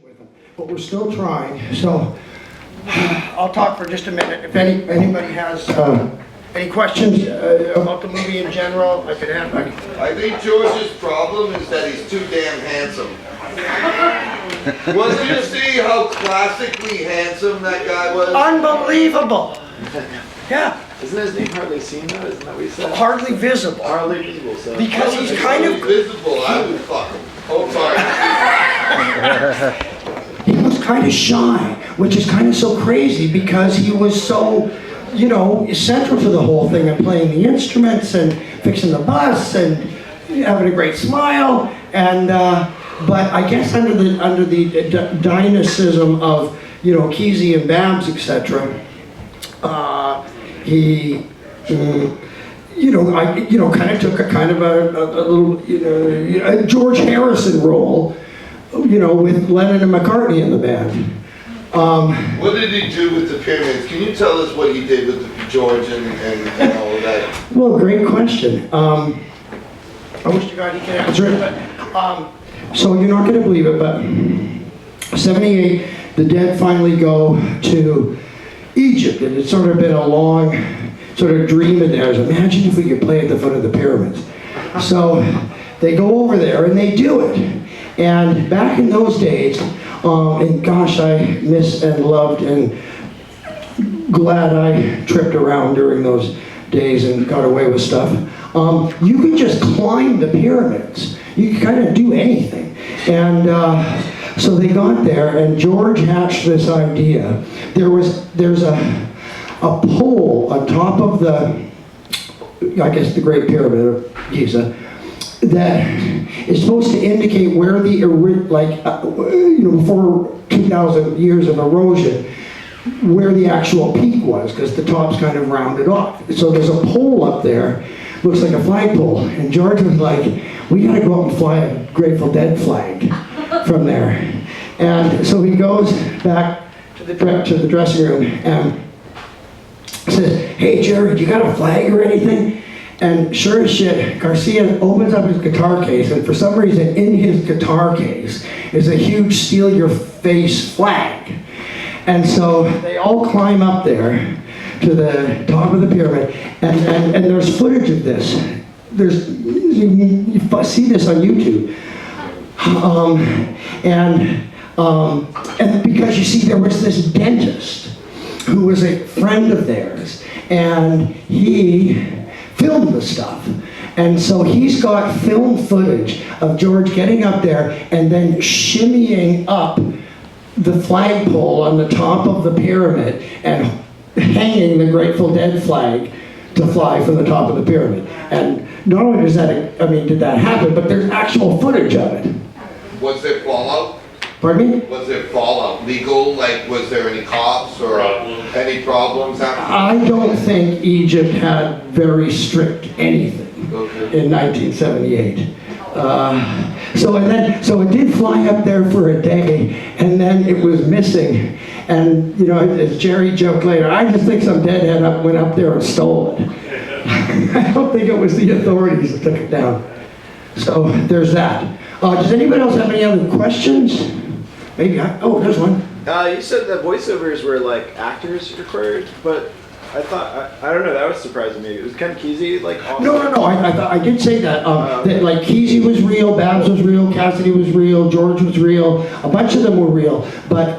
with them, but we're still trying. So I'll talk for just a minute. If anybody has any questions about the movie in general, I could have. I think George's problem is that he's too damn handsome. Want you to see how classically handsome that guy was? Unbelievable. Yeah. Isn't his name hardly seen though? Isn't that what he said? Hardly visible. Hardly visible. So. Because he's kind of visible. I would fuck him. Oh, sorry. He was kind of shy, which is kind of so crazy because he was so, you know, central to the whole thing and playing the instruments and fixing the bus and having a great smile. And but I guess under the dynamism of, you know, Kesey and Babs, etc. He, kind of took a kind of a little, a George Harrison role, with Lennon and McCartney in the band. What did he do with the pyramids? Can you tell us what he did with George and all of that? Well, great question. I wish to God he could answer it, but so you're not going to believe it, but 78, the Dead finally go to Egypt, and it's sort of been a long sort of dream of theirs. Imagine if we could play at the foot of the pyramids. So they go over there and they do it. And back in those days, and gosh, I miss and loved and glad I tripped around during those days and got away with stuff. You could just climb the pyramids. You could kind of do anything. And so they got there, and George hatched this idea. There's a pole on top of the Great Pyramid of Giza that is supposed to indicate where the before 2,000 years of erosion, where the actual peak was, because the top's kind of rounded off. So there's a pole up there, looks like a flagpole, and George was like, we gotta go out and fly a Grateful Dead flag from there. And so he goes back to the dressing room and says, hey Jared, you got a flag or anything? And sure as shit, Garcia opens up his guitar case, and for some reason in his guitar case is a huge steal your face flag. And so they all climb up there to the top of the pyramid, and there's footage of this. You see this on YouTube. And because you see, there was this dentist who was a friend of theirs, and he filmed the stuff. And so he's got film footage of George getting up there and then shimmying up the flagpole on the top of the pyramid and hanging the Grateful Dead flag to fly from the top of the pyramid. And not only does that, did that happen, but there's actual footage of it. Was there fallout? Pardon me? Was there fallout? Legal? Like, was there any cops or any problems after? I don't think Egypt had very strict anything in 1978. So it did fly up there for a day, and then it was missing. And as Jerry joked later, I just think some deadhead went up there and stole it. I don't think it was the authorities that took it down. So there's that. Does anybody else have any other questions? Maybe there's one. You said that voiceovers were like actors recorded, but I thought, I don't know, that was surprising me. It was kind of Kesey, like awesome. No, I did say that. That like Kesey was real, Babs was real, Cassady was real, George was real, a bunch of them were real. But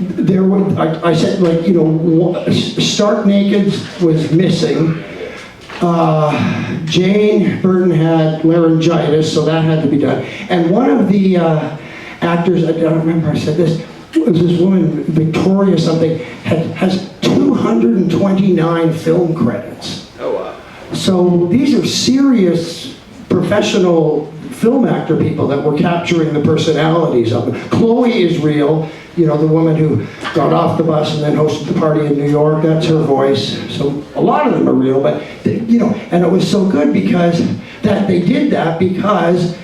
there were, I said, Stark Naked was missing. Jane Burton had laryngitis, so that had to be done. And one of the actors, I don't remember, I said this, was this woman, Victoria something, has 229 film credits. Oh wow. So these are serious professional film actor people that were capturing the personalities of them. Chloe is real, the woman who got off the bus and then hosted the party in New York, that's her voice. So a lot of them are real, but and it was so good because they did that because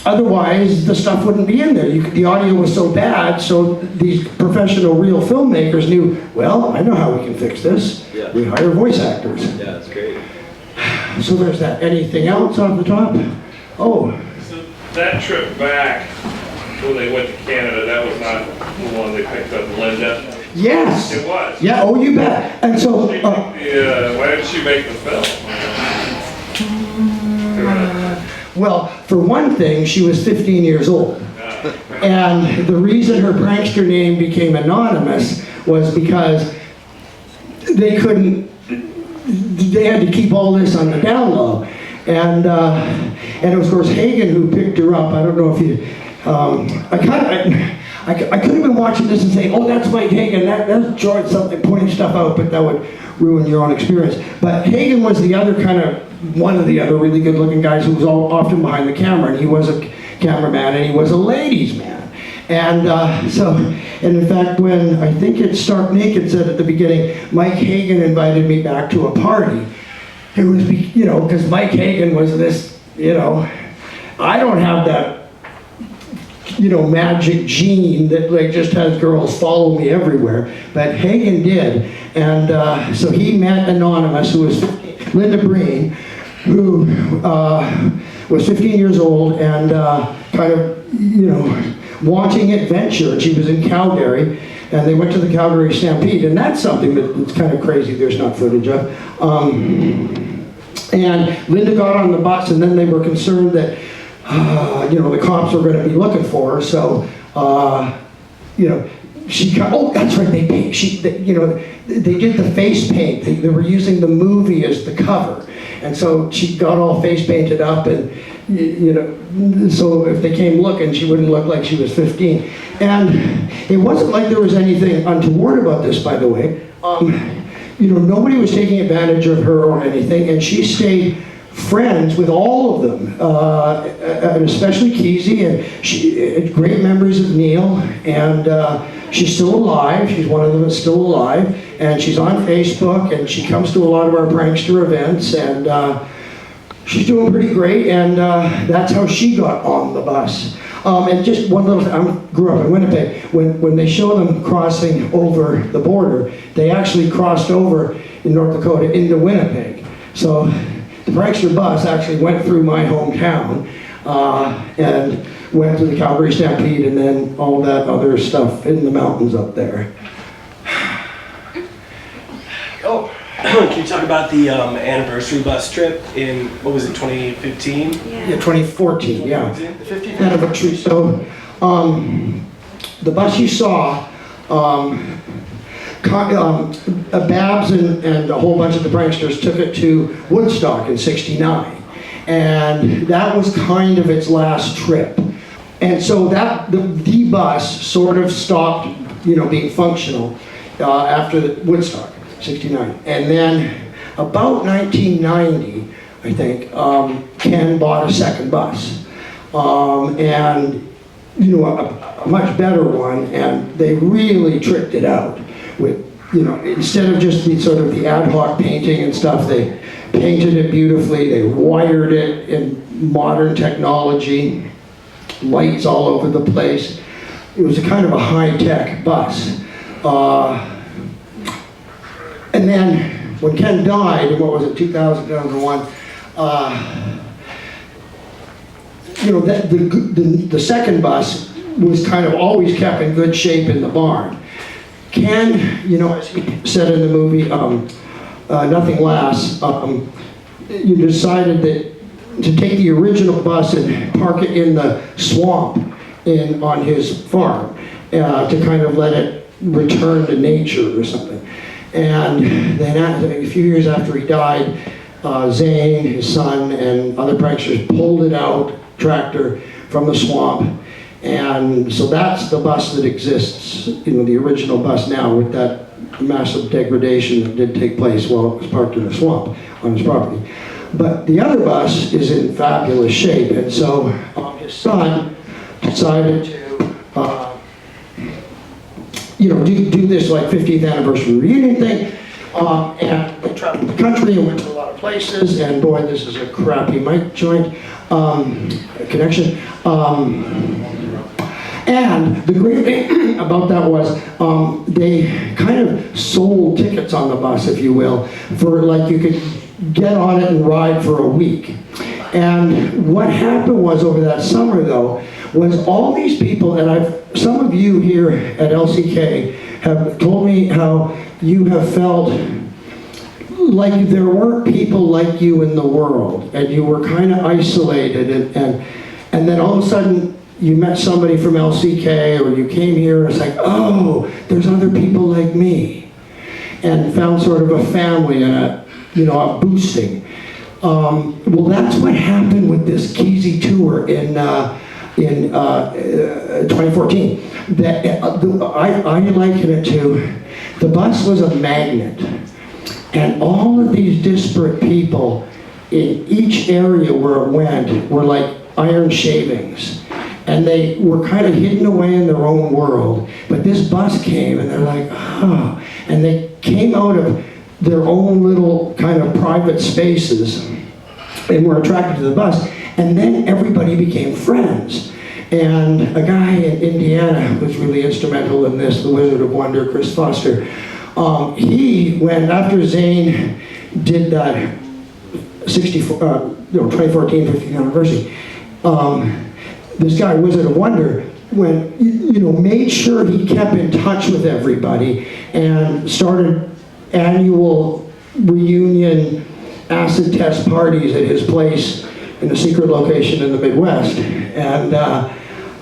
otherwise the stuff wouldn't be in there. The audio was so bad, so these professional real filmmakers knew, well, I know how we can fix this. Yeah. We hire voice actors. Yeah, that's great. So there's that. Anything else off the top? Oh. So that trip back, when they went to Canada, that was not the one they picked up, Linda. Yes. It was. Yeah, oh, you bet. And so, Why didn't she make the film? well, for one thing, she was 15 years old. And the reason her prankster name became anonymous was because they had to keep all this on the down low. And it was, of course, Hagen who picked her up. I don't know if you, I could have been watching this and saying, oh, that's Mike Hagen, that's George, something, pointing stuff out, but that would ruin your own experience. But Hagen was the other one of the other really good looking guys who was often behind the camera, and he was a cameraman and he was a ladies man. And and in fact, when I think it's Stark Naked said at the beginning, Mike Hagen invited me back to a party. It was, because Mike Hagen was this, I don't have that, magic gene that just has girls follow me everywhere, but Hagen did. And so he met Anonymous, who was Linda Breen, who was 15 years old and kind of, wanting adventure. She was in Calgary, and they went to the Calgary Stampede, and that's something that's kind of crazy there's not footage of. And Linda got on the bus, and then they were concerned that, the cops were going to be looking for her, so, she got, oh, that's right, they did the face paint. They were using the movie as the cover. And so she got all face painted up, and, so if they came looking, she wouldn't look like she was 15. And it wasn't like there was anything untoward about this, by the way. Nobody was taking advantage of her or anything, and she stayed friends with all of them, and especially Kesey, and she great memories of Neal, and she's still alive. She's one of them that's still alive, and she's on Facebook, and she comes to a lot of our prankster events, and she's doing pretty great, and that's how she got on the bus. And just one little thing, I grew up in Winnipeg. When they show them crossing over the border, they actually crossed over in North Dakota into Winnipeg. So the prankster bus actually went through my hometown and went to the Calgary Stampede and then all that other stuff in the mountains up there. Oh, can you talk about the anniversary bus trip in, what was it, 2015? Yeah, 2014, yeah. The 50th anniversary. So the bus you saw, Babs and a whole bunch of the pranksters took it to Woodstock in '69. And that was kind of its last trip. And so the bus sort of stopped, being functional after Woodstock, '69. And then about 1990, I think, Ken bought a second bus. And, a much better one, and they really tricked it out with, instead of just the ad hoc painting and stuff, they painted it beautifully, they wired it in modern technology, lights all over the place. It was a kind of a high-tech bus. And then when Ken died, in what was it, 2001, the second bus was kind of always kept in good shape in the barn. Ken, as he said in the movie, Nothing Lasts, you decided that to take the original bus and park it in the swamp on his farm to kind of let it return to nature or something. And then a few years after he died, Zane, his son, and other pranksters pulled it out, tractor, from the swamp. And so that's the bus that exists, the original bus now, with that massive degradation that did take place while it was parked in the swamp on his property. But the other bus is in fabulous shape, and so his son decided to do this 50th anniversary reunion thing, and they traveled the country and went to a lot of places, and boy, this is a crappy mic joint connection. And the great thing about that was they kind of sold tickets on the bus, if you will, for you could get on it and ride for a week. And what happened was over that summer though, was all these people, and some of you here at LCK have told me how you have felt like there weren't people like you in the world, and you were kind of isolated, and then all of a sudden you met somebody from LCK, or you came here, and it's like, oh, there's other people like me, and found sort of a family and a boosting. Well, that's what happened with this Kesey tour in 2014. I liken it to, the bus was a magnet, and all of these disparate people in each area where it went were like iron shavings, and they were kind of hidden away in their own world. But this bus came, and they're like, oh, and they came out of their own little kind of private spaces and were attracted to the bus, and then everybody became friends. And a guy in Indiana was really instrumental in this, the Wizard of Wonder, Chris Foster. He went, after Zane did that 2014 50th anniversary, this guy, Wizard of Wonder, went, made sure he kept in touch with everybody and started annual reunion acid test parties at his place in a secret location in the Midwest. And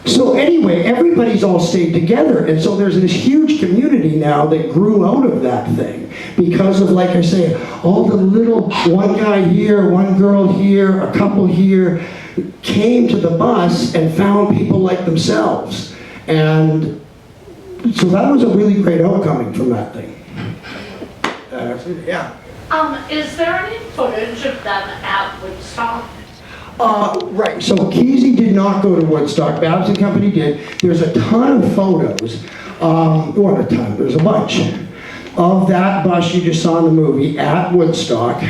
so anyway, everybody's all stayed together, and so there's this huge community now that grew out of that thing because of, like I say, all the little, one guy here, one girl here, a couple here, came to the bus and found people like themselves. And so that was a really great outcoming from that thing. Yeah. Is there any footage of them at Woodstock? Right, so Kesey did not go to Woodstock, Babs and Company did. There's a ton of photos, what a ton, there's a bunch, of that bus you just saw in the movie at Woodstock.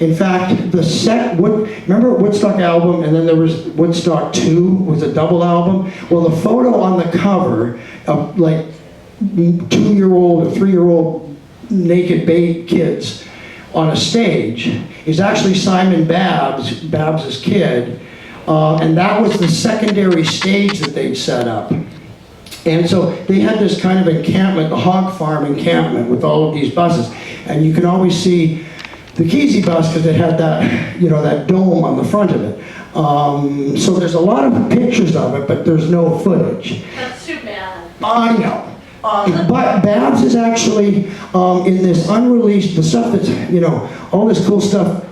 In fact, remember Woodstock album, and then there was Woodstock 2, was a double album? Well, the photo on the cover of like 2-year-old or 3-year-old naked kids on a stage is actually Simon Babs' kid, and that was the secondary stage that they'd set up. And so they had this kind of encampment, the hog farm encampment with all of these buses, and you can always see the Kesey bus because it had that, that dome on the front of it. So there's a lot of pictures of it, but there's no footage. That's too bad. I know. But Babs is actually in this unreleased, the stuff that's, all this cool stuff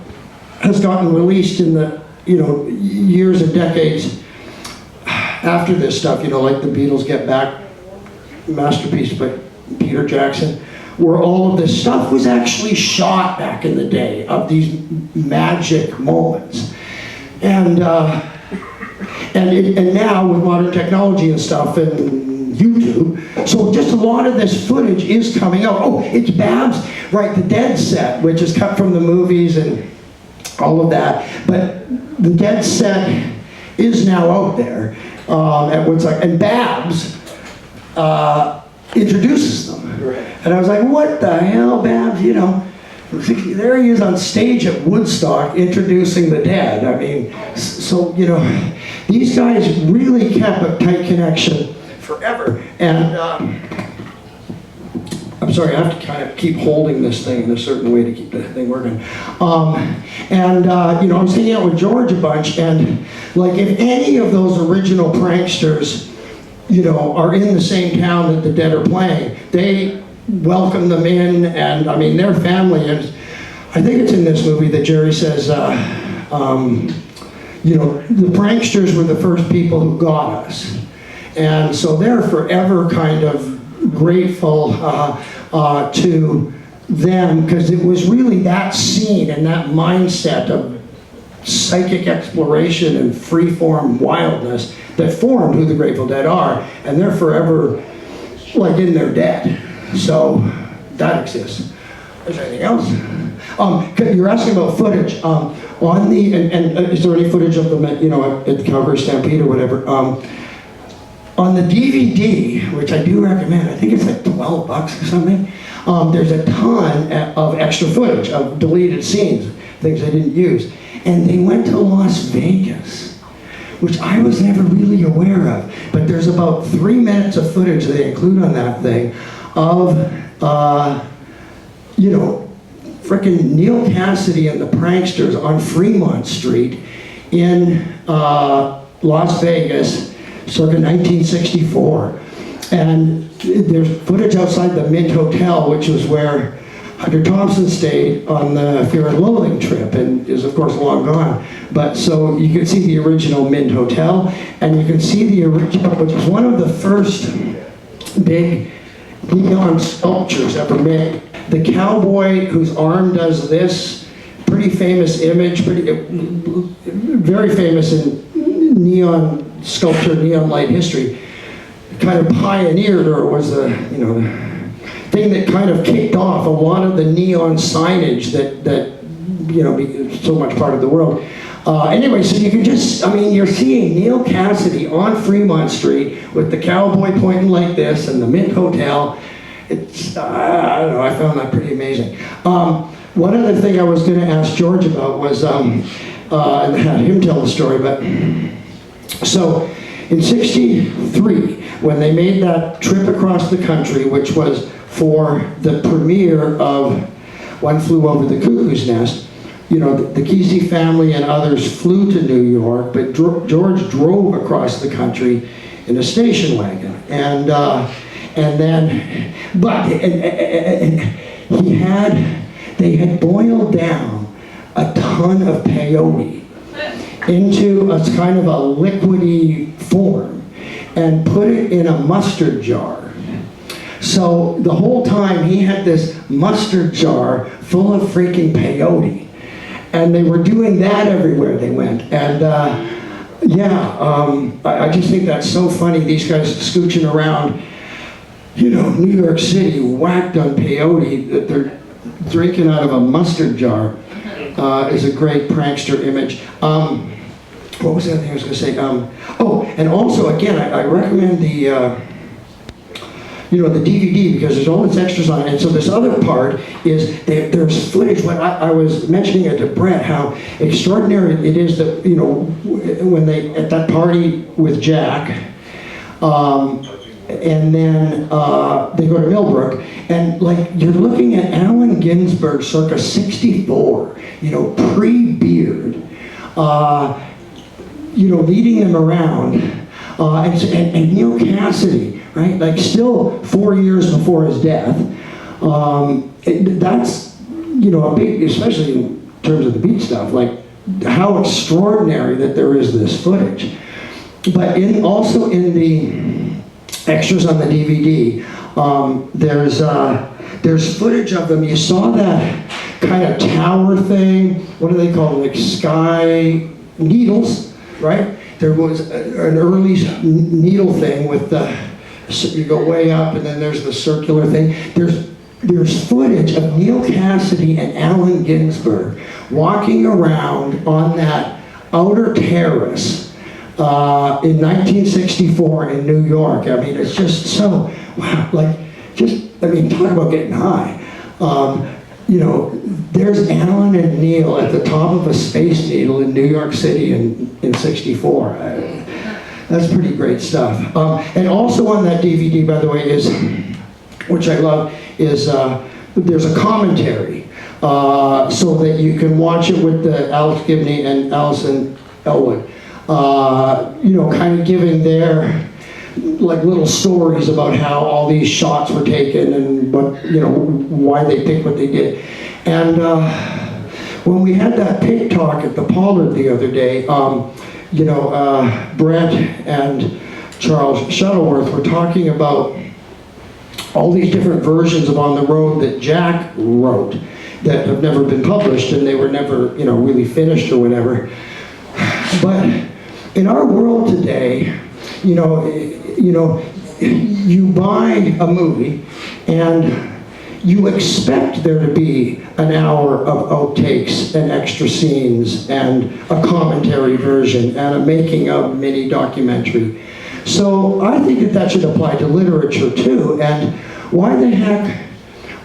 has gotten released in the, years and decades after this stuff, like the Beatles Get Back, masterpiece by Peter Jackson, where all of this stuff was actually shot back in the day of these magic moments. And now with modern technology and stuff and YouTube, so just a lot of this footage is coming out. Oh, it's Babs, right, the Dead set, which is cut from the movies and all of that. But the Dead set is now out there at Woodstock, and Babs introduces them. Right. And I was like, what the hell, Babs, there he is on stage at Woodstock introducing the Dead. I mean, so, these guys really kept a tight connection forever. And I'm sorry, I have to kind of keep holding this thing in a certain way to keep the thing working. I was hanging out with George a bunch, and like if any of those original pranksters, are in the same town that the Dead are playing, they welcome them in, and I mean, their family is, I think it's in this movie that Jerry says, the pranksters were the first people who got us. And so they're forever kind of grateful to them, because it was really that scene and that mindset of psychic exploration and free-form wildness that formed who the Grateful Dead are, and they're forever like in their dead. So that exists. Is there anything else? You're asking about footage. On the and is there any footage of them at the Calgary Stampede or whatever? On the DVD, which I do recommend, I think it's like $12 or something, there's a ton of extra footage of deleted scenes, things I didn't use. and they went to Las Vegas, which I was never really aware of. But there's about 3 minutes of footage they include on that thing of, you know, frickin' Neal Cassady and the Pranksters on Fremont Street in Las Vegas, circa 1964. And there's footage outside the Mint Hotel, which was where Hunter Thompson stayed on the Fear and Loathing trip, and is of course long gone. But so you can see the original Mint Hotel, and you can see the original, which was one of the first big neon sculptures ever made. The cowboy whose arm does this, pretty famous image, very famous in neon sculpture, neon light history, kind of pioneered, or was the, you know, the thing that kind of kicked off a lot of the neon signage that you know, so much part of the world. Anyway, so you can just, I mean, you're seeing Neal Cassady on Fremont Street with the cowboy pointing like this and the Mint Hotel. It's, I don't know, I found that pretty amazing. One other thing I was going to ask George about was, and have him tell the story, but, so in '63, when they made that trip across the country, which was for the premiere of One Flew Over the Cuckoo's Nest, you know, the Kesey family and others flew to New York, but George drove across the country in a station wagon. And then, but they had boiled down a ton of peyote into a kind of a liquidy form and put it in a mustard jar. So the whole time he had this mustard jar full of freaking peyote. And they were doing that everywhere they went. And I just think that's so funny, these guys scooching around, you know, New York City, whacked on peyote that they're drinking out of a mustard jar, is a great prankster image. What was the other thing I was going to say? Oh, and also, again, I recommend the, you know, the DVD, because there's all its extras on it. And so this other part is there's footage. When I was mentioning it to Brett, how extraordinary it is that, you know, when they, at that party with Jack, and then they go to Millbrook, and like you're looking at Allen Ginsberg circa 64, you know, pre-beard, you know, leading them around, and Neal Cassady, right, like still 4 years before his death. That's, you know, a big, especially in terms of the beat stuff, like how extraordinary that there is this footage. But also in the extras on the DVD, there's footage of them. You saw that kind of tower thing. What do they call them? Like sky needles, right? There was an early needle thing with the, you go way up and then there's the circular thing. There's footage of Neal Cassady and Allen Ginsberg walking around on that outer terrace in 1964 in New York. I mean, it's just so, wow, like, just, I mean, talk about getting high. You know, there's Allen and Neal at the top of a Space Needle in New York City in 64. That's pretty great stuff. And also on that DVD, by the way, is, which I love, is there's a commentary so that you can watch it with the Alex Gibney and Alison Ellwood. You know, kind of giving their like little stories about how all these shots were taken and what, you know, why they picked what they did. And when we had that pig talk at the Pollard the other day, you know, Brett and Charles Shuttleworth were talking about all these different versions of On the Road that Jack wrote that have never been published, and they were never, you know, really finished or whatever. But in our world today, you know, you buy a movie and you expect there to be an hour of outtakes and extra scenes and a commentary version and a making of mini documentary. So I think that should apply to literature too. And why the heck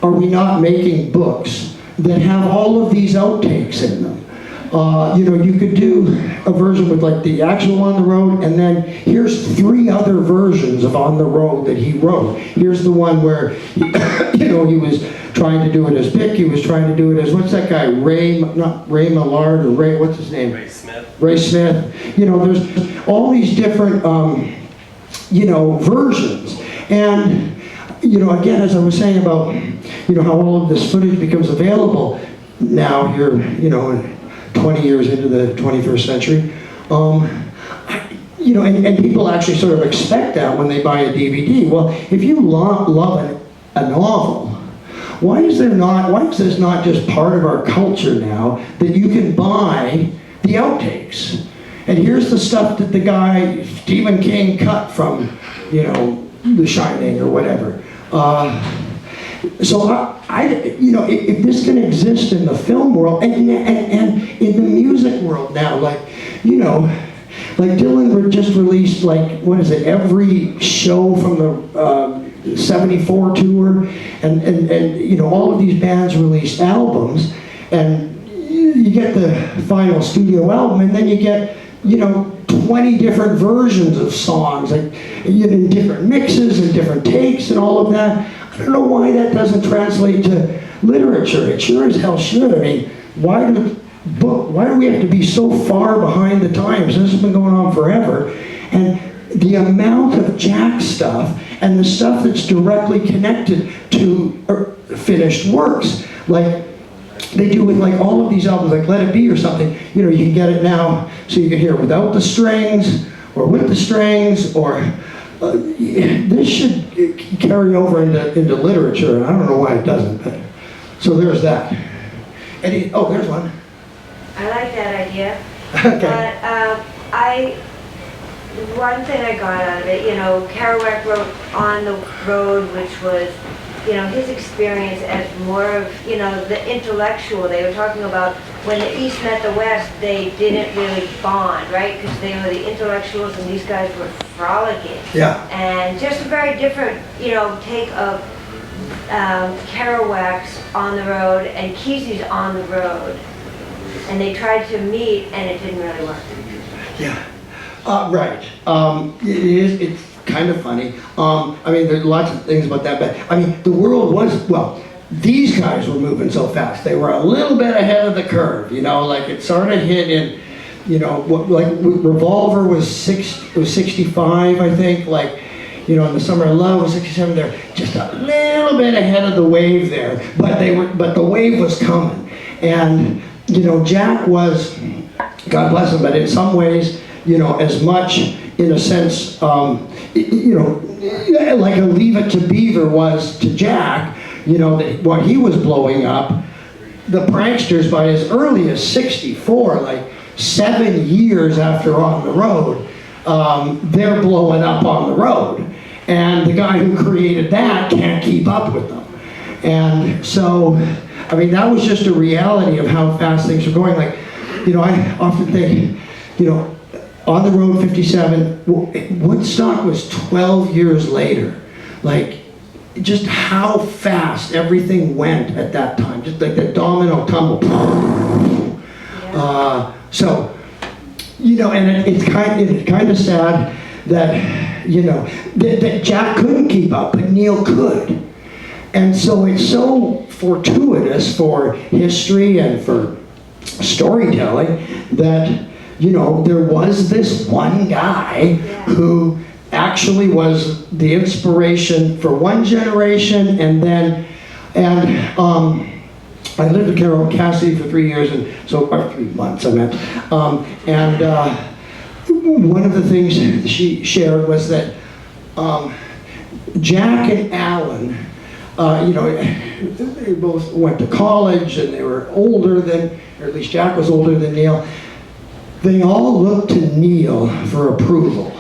are we not making books that have all of these outtakes in them? You know, you could do a version with like the actual On the Road, and then here's 3 other versions of On the Road that he wrote. Here's the one where, you know, he was trying to do it as Pick, he was trying to do it as, what's that guy, not Ray Millard, or Ray, what's his name? Ray Smith. Ray Smith. You know, there's all these different, you know, versions. And, you know, again, as I was saying about, you know, how all of this footage becomes available now here, you know, 20 years into the 21st century, you know, and people actually sort of expect that when they buy a DVD. Well, if you love a novel, why is this not just part of our culture now that you can buy the outtakes? And here's the stuff that the guy, Stephen King, cut from, you know, The Shining or whatever. So you know, if this can exist in the film world and in the music world now, like, you know, like Dylan just released, like, what is it, every show from the 74 tour, and you know, all of these bands released albums, and you get the final studio album, and then you get, you know, 20 different versions of songs, like, you know, different mixes and different takes and all of that. I don't know why that doesn't translate to literature. It sure as hell should. I mean, why do we have to be so far behind the times? This has been going on forever. And the amount of Jack stuff and the stuff that's directly connected to finished works, like they do with like all of these albums, like Let It Be or something, you know, you can get it now so you can hear it without the strings or with the strings, or this should carry over into literature, and I don't know why it doesn't. But, so there's that. Oh, there's one. I like that idea. Okay. But one thing I got out of it, you know, Kerouac wrote On the Road, which was, you know, his experience as more of, you know, the intellectual. They were talking about when the East met the West, they didn't really bond, right? Because they were the intellectuals and these guys were frolicking. Yeah. And just a very different, you know, take of Kerouac's On the Road and Kesey's On the Road. And they tried to meet and it didn't really work. Yeah. Right. It's kind of funny. I mean, there's lots of things about that, but I mean, the world was, well, these guys were moving so fast. They were a little bit ahead of the curve, you know, like it sort of hit in, you know, like Revolver was 65, I think, like, you know, in the Summer of Love was 67. They're just a little bit ahead of the wave there, but the wave was coming. And, you know, Jack was, God bless him, but in some ways, you know, as much in a sense, you know, like a Leave It to Beaver was to Jack, you know, that what he was blowing up, the Pranksters by as early as 64, like 7 years after On the Road, they're blowing up On the Road. And the guy who created that can't keep up with them. And so, I mean, that was just a reality of how fast things are going. Like, you know, I often think, you know, On the Road 57, Woodstock was 12 years later. Like, just how fast everything went at that time, just like the domino tumble. So, you know, and it's kind of sad that, you know, that Jack couldn't keep up, but Neal could. And so it's so fortuitous for history and for storytelling that, you know, there was this one guy who actually was the inspiration for one generation, and I lived with Cassady for 3 years, and so, or 3 months I meant, one of the things she shared was that Jack and Allen, you know, they both went to college and they were older than, or at least Jack was older than Neal. They all looked to Neal for approval.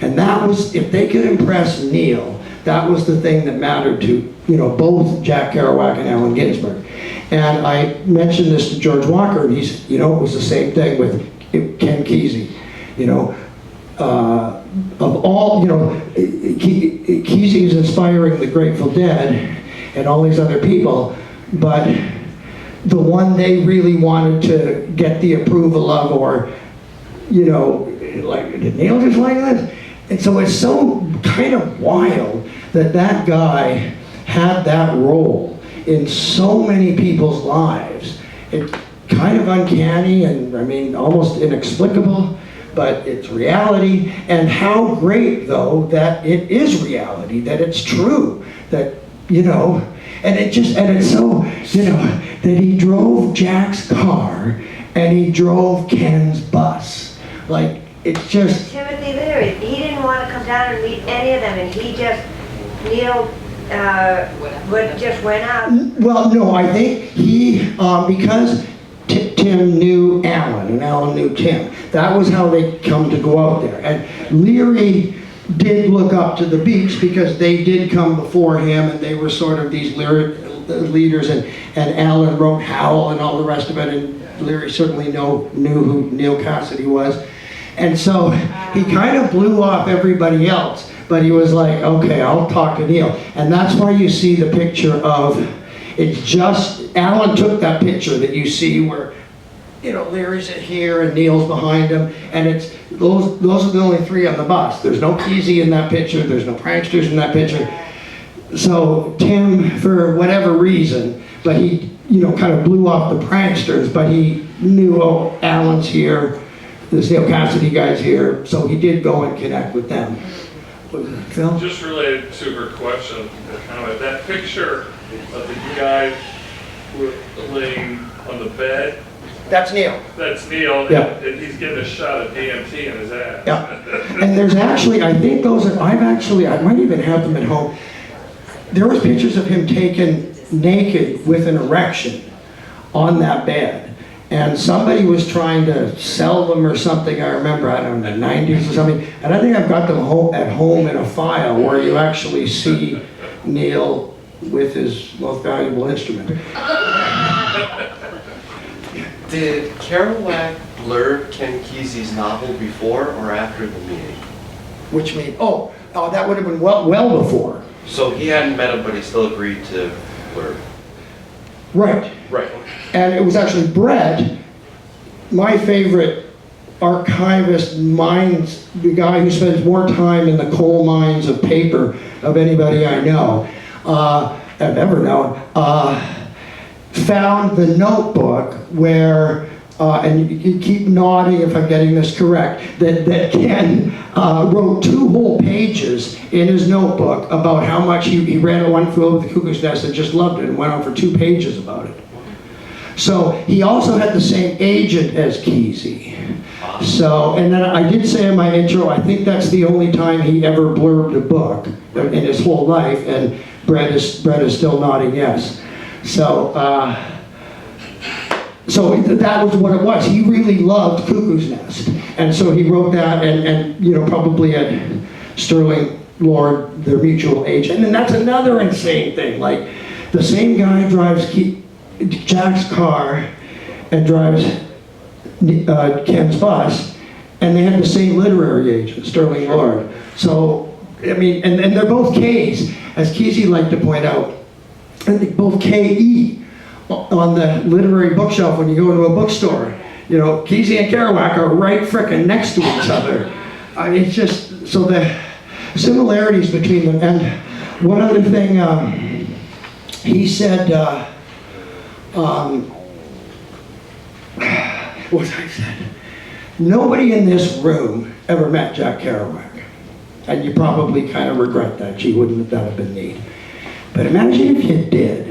And that was, if they could impress Neal, that was the thing that mattered to, you know, both Jack Kerouac and Allen Ginsberg. And I mentioned this to George Walker, and he's, you know, it was the same thing with Ken Kesey. You know, of all, you know, Kesey's inspiring the Grateful Dead and all these other people, but the one they really wanted to get the approval of, or, you know, like, did Neal just like this? And so it's so kind of wild that that guy had that role in so many people's lives. It's kind of uncanny and, I mean, almost inexplicable, but it's reality. And how great, though, that it is reality, that it's true, that, you know, and it's so, you know, that he drove Jack's car and he drove Ken's bus. Like, it's just... Timothy Leary, he didn't want to come down and meet any of them, and he just, Neal, just went out. Well, no, I think he, because Tim knew Allen and Allen knew Tim, that was how they come to go out there. And Leary did look up to the Beats because they did come before him, and they were sort of these leaders, and Allen wrote Howl and all the rest of it, and Leary certainly knew who Neal Cassady was. And so he kind of blew off everybody else, but he was like, okay, I'll talk to Neal. And that's why you see the picture of, it's just, Allen took that picture that you see where, you know, Leary's here and Neal's behind him, and it's, those are the only three on the bus. There's no Kesey in that picture, there's no Pranksters in that picture. So Tim, for whatever reason, but he, you know, kind of blew off the Pranksters, but he knew, oh, Allen's here, this Neal Cassady guy's here, so he did go and connect with them. Phil? Just related to her question, comment, that picture of the guy laying on the bed, That's Neal. that's Neal, Yeah. and he's getting a shot of DMT in his ass. Yeah. And there's actually, I think those are, I might even have them at home. There was pictures of him taken naked with an erection on that bed. And somebody was trying to sell them or something, I remember, I don't know, the 90s or something. And I think I've got them at home in a file where you actually see Neal with his most valuable instrument. Did Kerouac blurb Ken Kesey's novel before or after the meeting? Which means, that would have been well before. So he hadn't met him, but he still agreed to blurb. Right. Right. And it was actually Brett, my favorite archivist, the guy who spends more time in the coal mines of paper of anybody I know, I've ever known, found the notebook where, and you keep nodding if I'm getting this correct, that Ken wrote 2 whole pages in his notebook about how much he read One Flew Over the Cuckoo's Nest and just loved it, and went on for 2 pages about it. So he also had the same agent as Kesey. So, and then I did say in my intro, I think that's the only time he ever blurbed a book in his whole life, and Brett is still nodding yes. So, so that was what it was. He really loved Cuckoo's Nest. And so he wrote that, and you know, probably at Sterling Lord, their mutual agent. And that's another insane thing. Like, the same guy drives Jack's car and drives Ken's bus, and they had the same literary agent, Sterling Lord. So, I mean, and they're both K's, as Kesey liked to point out. I think both K-E on the literary bookshelf when you go to a bookstore. You know, Kesey and Kerouac are right frickin' next to each other. I mean, it's just, so the similarities between them. And one other thing, he said, what I said, nobody in this room ever met Jack Kerouac. And you probably kind of regret that. Gee, wouldn't that have been neat? But imagine if you did,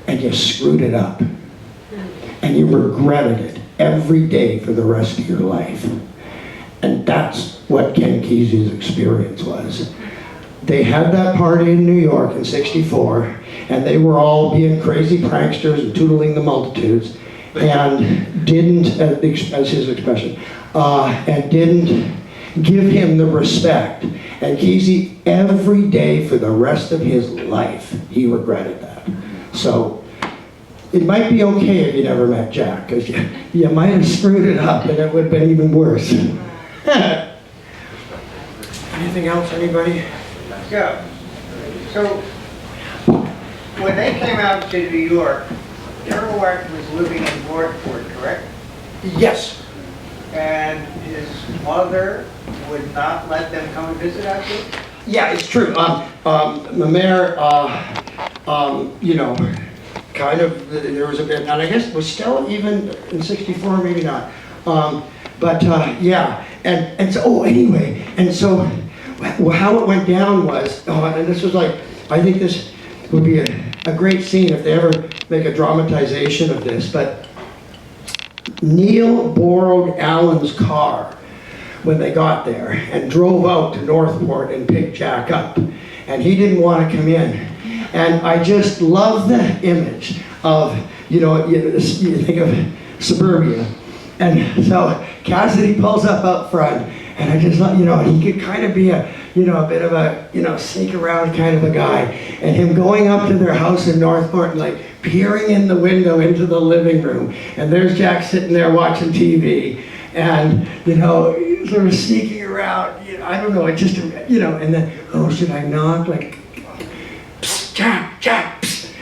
and you screwed it up, and you regretted it every day for the rest of your life. And that's what Ken Kesey's experience was. They had that party in New York in '64, and they were all being crazy pranksters and tootling the multitudes, and didn't, as his expression, and didn't give him the respect. And Kesey, every day for the rest of his life, he regretted that. So it might be okay if you never met Jack, because you might have screwed it up and it would have been even worse. Anything else, anybody? Yeah. So when they came out to New York, Kerouac was living in Northport, correct? Yes. And his mother would not let them come and visit after? Yeah, it's true. The mayor, you know, kind of, there was a bit, and I guess it was still even in 64, maybe not. Yeah, and so, oh, anyway, and so how it went down was, and this was like, I think this would be a great scene if they ever make a dramatization of this, but Neal borrowed Allen's car when they got there and drove out to Northport and picked Jack up. And he didn't want to come in. And I just love the image of, you know, you think of suburbia. And so Cassady pulls up out front, and I just thought, you know, he could kind of be a bit of a, sneak around kind of a guy. And him going up to their house in Northport and like peering in the window into the living room. And there's Jack sitting there watching TV. And, sort of sneaking around, I don't know, it just, and then, oh, should I knock? Like, psst, Jack, psst.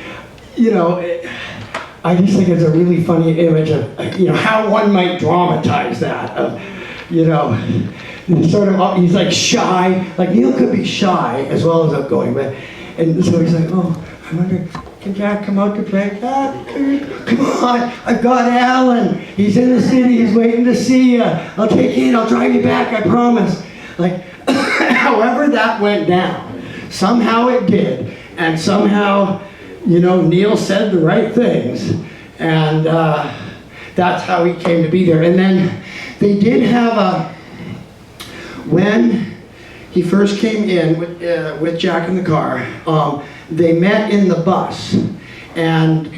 I just think it's a really funny image of, how one might dramatize that. Of, sort of, he's like shy, like Neal could be shy as well as outgoing, and so he's like, oh, I wonder, can Jack come out to play? Come on, I've got Alan. He's in the city, he's waiting to see you. I'll take you in, I'll drive you back, I promise. Like, however that went down, somehow it did. And somehow, Neal said the right things. And that's how he came to be there. And then they did have when he first came in with Jack in the car, they met in the bus, and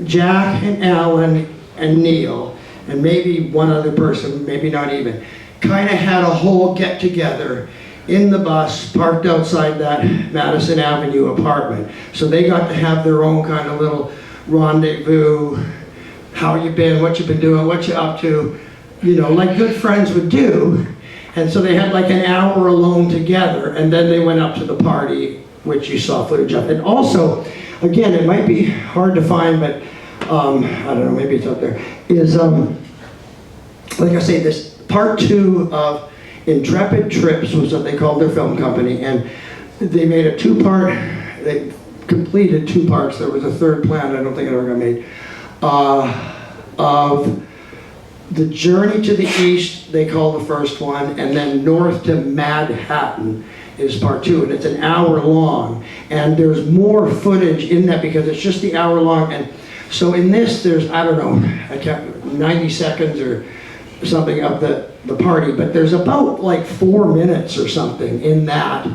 Jack and Alan and Neal, and maybe one other person, maybe not even, kind of had a whole get-together in the bus, parked outside that Madison Avenue apartment. So they got to have their own kind of little rendezvous, how you been, what you been doing, what you up to, like good friends would do. And so they had like an hour alone together, and then they went up to the party, which you saw footage of. And also, again, it might be hard to find, but I don't know, maybe it's up there, is, like I say, this part 2 of Intrepid Trips was what they called their film company, and they made a 2-part, they completed 2 parts, there was a 3rd plan, I don't think it ever got made, of the Journey to the East, they call the first one, and then North to Manhattan is part 2, and it's an hour long. And there's more footage in that because it's just the hour long. And so in this, there's, I don't know, 90 seconds or something of the party, but there's about like 4 minutes or something in that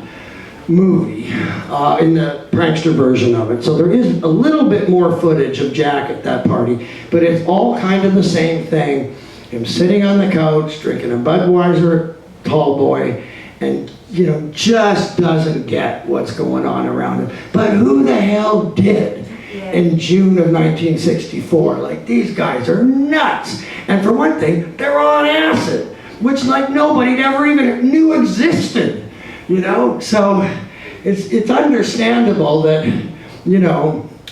movie, in the prankster version of it. So there is a little bit more footage of Jack at that party, but it's all kind of the same thing. Him sitting on the couch, drinking a Budweiser tall boy, and just doesn't get what's going on around him. But who the hell did in June of 1964? Like, these guys are nuts. And for one thing, they're on acid, which like nobody ever even knew existed, So it's understandable that,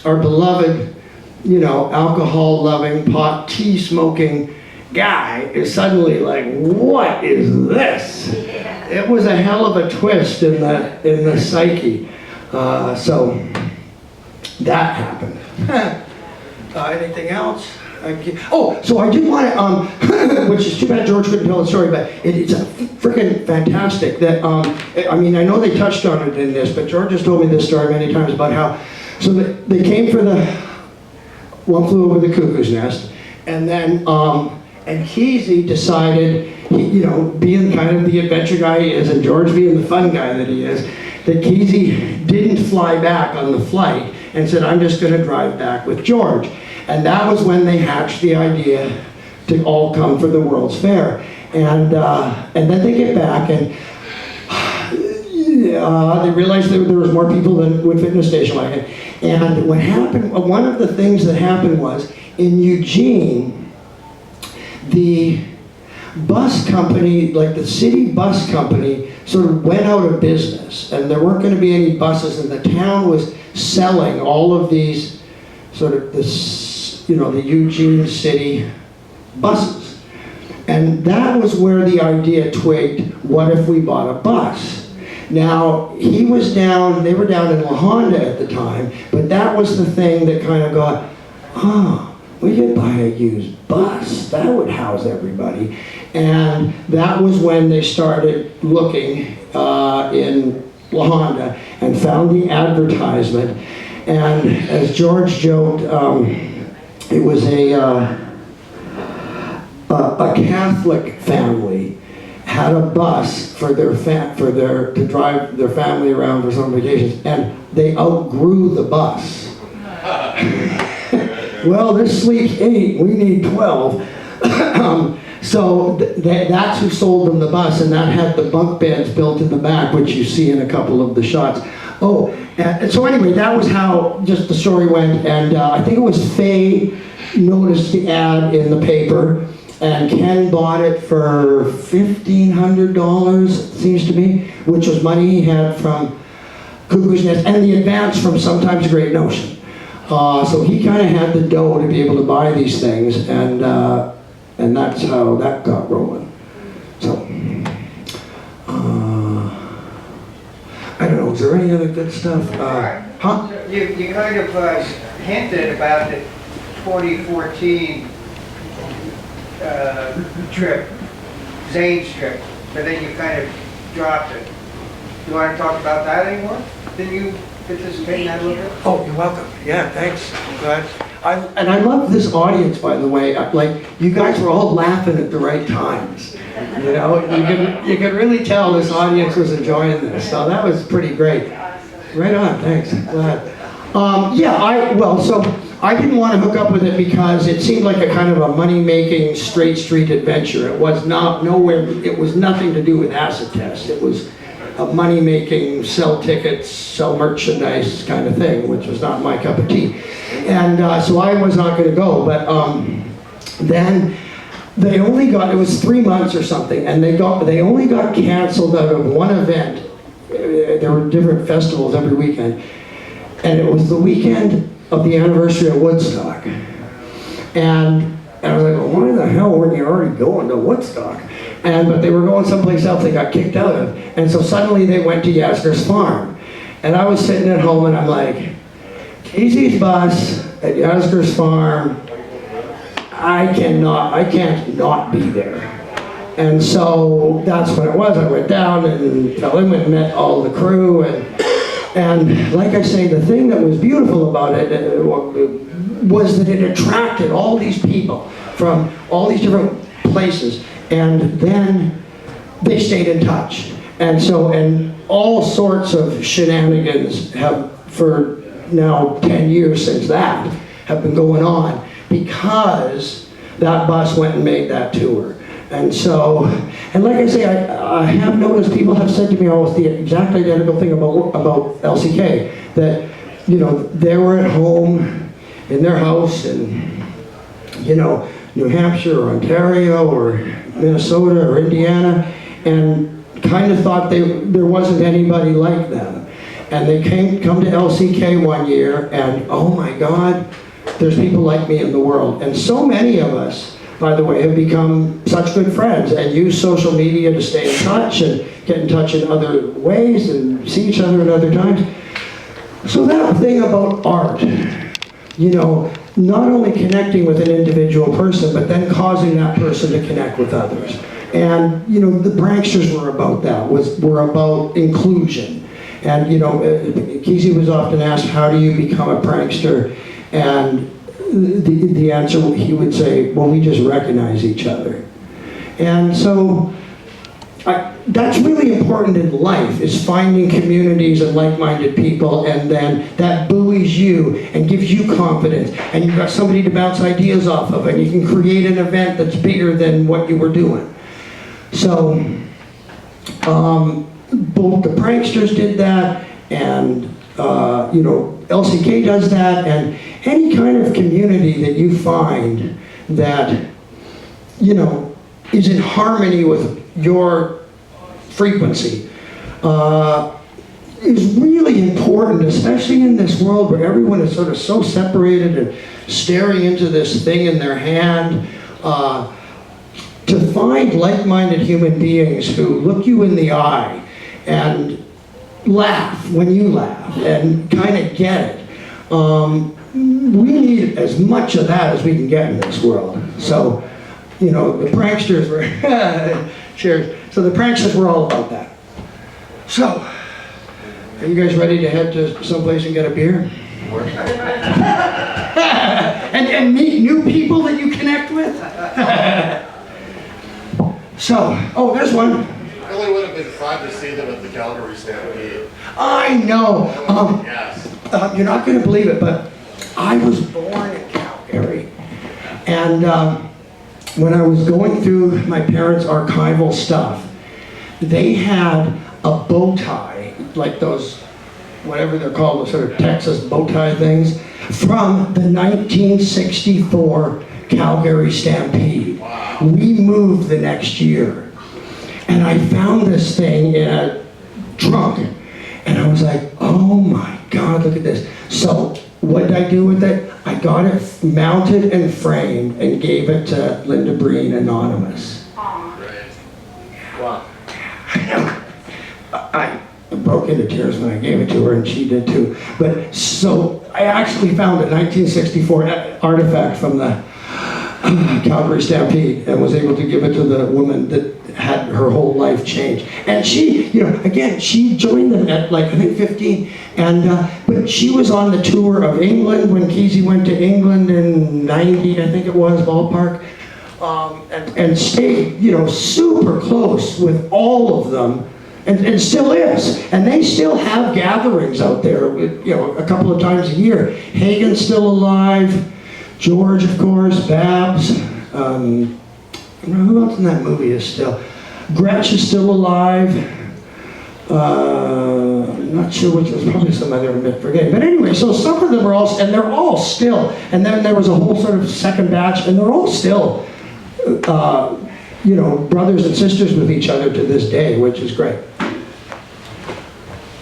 our beloved, alcohol-loving, pot, tea-smoking guy is suddenly like, what is this? Yeah. It was a hell of a twist in the psyche. So that happened. Anything else? So I do want to, which is too bad George couldn't tell the story, but it's freaking fantastic that, I know they touched on it in this, but George has told me this story many times about how, so they came for the One Flew Over the Cuckoo's Nest, and then, and Kesey decided, being kind of the adventure guy he is, and George being the fun guy that he is, that Kesey didn't fly back on the flight and said, I'm just going to drive back with George. And that was when they hatched the idea to all come for the World's Fair. And then they get back, and they realized that there was more people than would fit in a station wagon. And what happened, one of the things that happened was, in Eugene, the bus company, like the city bus company, sort of went out of business, and there weren't going to be any buses, and the town was selling all of these sort of the you know, the Eugene City buses. And that was where the idea twigged, what if we bought a bus? Now, he was down, they were down in La Honda at the time, but that was the thing that kind of got, we could buy a used bus. That would house everybody. And that was when they started looking in La Honda and found the advertisement. And as George joked, it was a Catholic family had a bus for to drive their family around for summer vacations, and they outgrew the bus. Well, this sleeps 8, we need 12. So that's who sold them the bus, and that had the bunk beds built in the back, which you see in a couple of the shots. Oh, and so anyway, that was how just the story went, and I think it was Faye noticed the ad in the paper, and Ken bought it for $1,500, seems to me, which was money he had from Cuckoo's Nest, and the advance from Sometimes a Great Notion. So he kind of had the dough to be able to buy these things, and that's how that got rolling. So, I don't know, is there any other good stuff? Huh? You kind of hinted about the 2014 trip, Zane's trip, but then you kind of dropped it. You want to talk about that anymore? Didn't you participate in that a little bit? Oh, you're welcome. Yeah, thanks. I'm glad. And I love this audience, by the way. Like, you guys were all laughing at the right times. You know, you could really tell this audience was enjoying this. So that was pretty great. Right on. Thanks. Glad. So I didn't want to hook up with it because it seemed like a kind of a money-making straight street adventure. It was it was nothing to do with acid tests. It was a money-making, sell tickets, sell merchandise kind of thing, which was not my cup of tea. And so I was not going to go, but then they only got, it was 3 months or something, and they only got canceled out of one event. There were different festivals every weekend, and it was the weekend of the anniversary of Woodstock. And I was like, well, why the hell weren't you already going to Woodstock? But they were going someplace else they got kicked out of. And so suddenly they went to Yasgur's farm. And I was sitting at home and I'm like, Kesey's bus at Yasgur's farm, I can't not be there. And so that's what it was. I went down and fell in and met all the crew. And like I say, the thing that was beautiful about it was that it attracted all these people from all these different places. And then they stayed in touch. And so, and all sorts of shenanigans have, for now 10 years since that, have been going on because that bus went and made that tour. And so, and like I say, I have noticed people have said to me almost the exact identical thing about LCK, that, you know, they were at home in their house in, you know, New Hampshire or Ontario or Minnesota or Indiana, and kind of thought there wasn't anybody like them. And they come to LCK one year, and oh my God, there's people like me in the world. And so many of us, by the way, have become such good friends and use social media to stay in touch and get in touch in other ways and see each other at other times. So that thing about art, you know, not only connecting with an individual person, but then causing that person to connect with others. And, you know, the pranksters were about that, were about inclusion. And, you know, Kesey was often asked, how do you become a prankster? And the answer, he would say, well, we just recognize each other. And so that's really important in life, is finding communities and like-minded people, and then that buoys you and gives you confidence, and you've got somebody to bounce ideas off of, and you can create an event that's bigger than what you were doing. So both the pranksters did that, and you know, LCK does that, and any kind of community that you find that, you know, is in harmony with your frequency is really important, especially in this world where everyone is sort of so separated and staring into this thing in their hand, to find like-minded human beings who look you in the eye and laugh when you laugh and kind of get it. We need as much of that as we can get in this world. So, you know, the pranksters were, cheers. So the pranksters were all about that. So, are you guys ready to head to someplace and get a beer? and meet new people that you connect with? So, oh, there's one. It really would have been fun to see them at the Calgary Stampede. I know. Yes. You're not going to believe it, but I was born in Calgary. And when I was going through my parents' archival stuff, they had a bow tie, like those, whatever they're called, those sort of Texas bow tie things, from the 1964 Calgary Stampede. Wow. We moved the next year. And I found this thing in a trunk. And I was like, oh my God, look at this. So what did I do with it? I got it mounted and framed and gave it to Linda Breen, anonymous. Great. Wow. I broke into tears when I gave it to her, and she did too. But so I actually found a 1964 artifact from the Calgary Stampede and was able to give it to the woman that had her whole life changed. And she, you know, again, she joined them at like, I think 15, and but she was on the tour of England when Kesey went to England in 90, I think it was, ballpark, and stayed, you know, super close with all of them, and still is. And they still have gatherings out there, with, you know, a couple of times a year. Hagen's still alive, George, of course, Babs, who else in that movie is still? Gretsch is still alive. I'm not sure which, there's probably some other I'm forgetting. But anyway, so some of them are all, and they're all still, and then there was a whole sort of second batch, and they're all still, you know, brothers and sisters with each other to this day, which is great.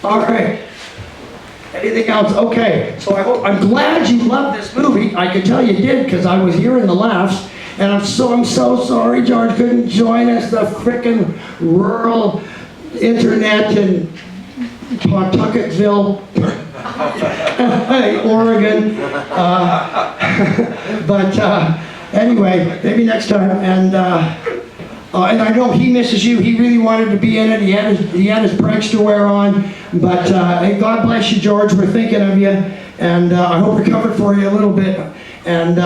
All right. Anything else? Okay. So I'm glad you loved this movie. I could tell you did, because I was hearing the laughs. And I'm so sorry George couldn't join us. The frickin' rural internet in Pawtucketville, Oregon. But anyway, maybe next time. And I know he misses you. He really wanted to be in it. He had his prankster wear on. But hey, God bless you, George. We're thinking of you. And I hope we covered for you a little bit. And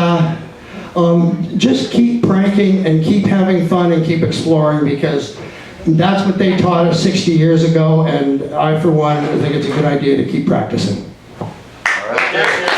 just keep pranking and keep having fun and keep exploring, because that's what they taught us 60 years ago, and I, for one, think it's a good idea to keep practicing. All right.